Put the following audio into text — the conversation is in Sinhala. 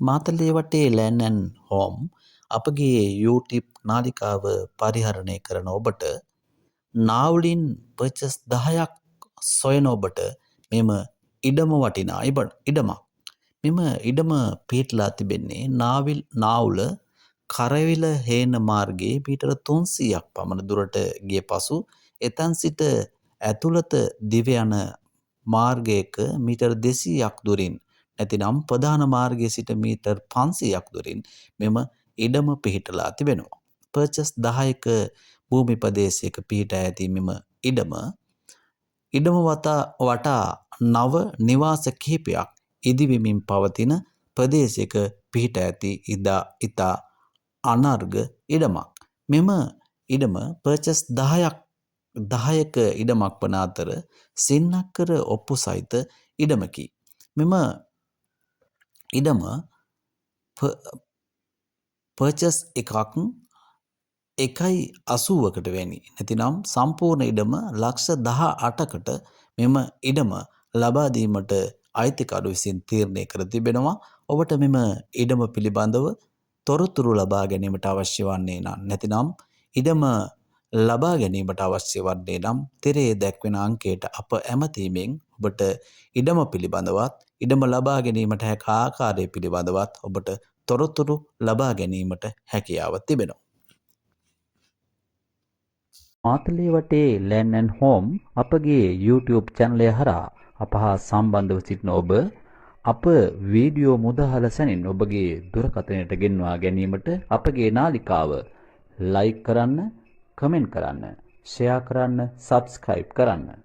මාතලේ වටේ ලෑන් ඇන් හෝම් අපගේ YouTube නාලිකාව පරිහරණය කරන ඔබට නාවලින් පර්චස් 10ක් සොයන ඔබට මෙම ඉඩම වටිනා ඉඩමක්. මෙම ඉඩම පිහිටලා තිබෙන්නේ නාවුල කරවිල හේන මාර්ගයේ මීටර 300ක් පමණ දුරට ගිය පසු එතැන් සිට ඇතුළත දිව යන මාර්ගයක මීටර් 200ක් දුරින් නැතිනම් ප්‍රධාන මාර්ගයේ සිට මීටර් 500ක් දුරින් මෙම ඉඩම පිහිටලා තිබෙනවා. පර්චස් 10ක භූමි ප්‍රදේශයක පිහිටා ඇති මෙම ඉඩම වටා නව නිවාස කිහිපයක් ඉදිවෙමින් පවතින ප්‍රදේශයක පිහිටා ඇති ඉතා අනර්ඝ ඉඩමක්. මෙම ඉඩම පර්චස් 10ක ඉඩමක් වන අතර සින්නක්කර ඔප්පු සහිත ඉඩමකි. මෙම ඉඩම පර්චස් 1.80කට වැනි නැතිනම් සම්පූර්ණ ඉඩම ලක්ෂ 18කට මෙම ඉඩම ලබා දීමට අයිතිකරු විසින් තීරණය කර තිබෙනවා. ඔබට මෙම ඉඩම පිළිබඳව තොරතුරු ලබා ගැනීමට අවශ්‍ය වන්නේ නැතිනම් ඉඩම ලබා ගැනීමට අවශ්‍ය වන්නේ නම් තිරයේ දැක්වෙන අංකයට අප ඇමතීමෙන් ඔබට ඉඩම පිළිබඳවත් ඉඩම ලබා ගැනීමට හැකි ආකාරය පිළිබඳවත් ඔබට තොරතුරු ලබා ගැනීමට හැකියාව තිබෙනවා. මාතලේ වටේ ලෑන් ඇන් හෝම් අපගේ YouTube channel හරහා අප හා සම්බන්ධව සිටින ඔබ අප වීඩියෝ මුදහල සැනින් ඔබගේ දුරකථනයට ගෙන්වා ගැනීමට අපගේ නාලිකාව like කරන්න, කමෙන්ට් කරන්න, share කරන්න, subscribe කරන්න.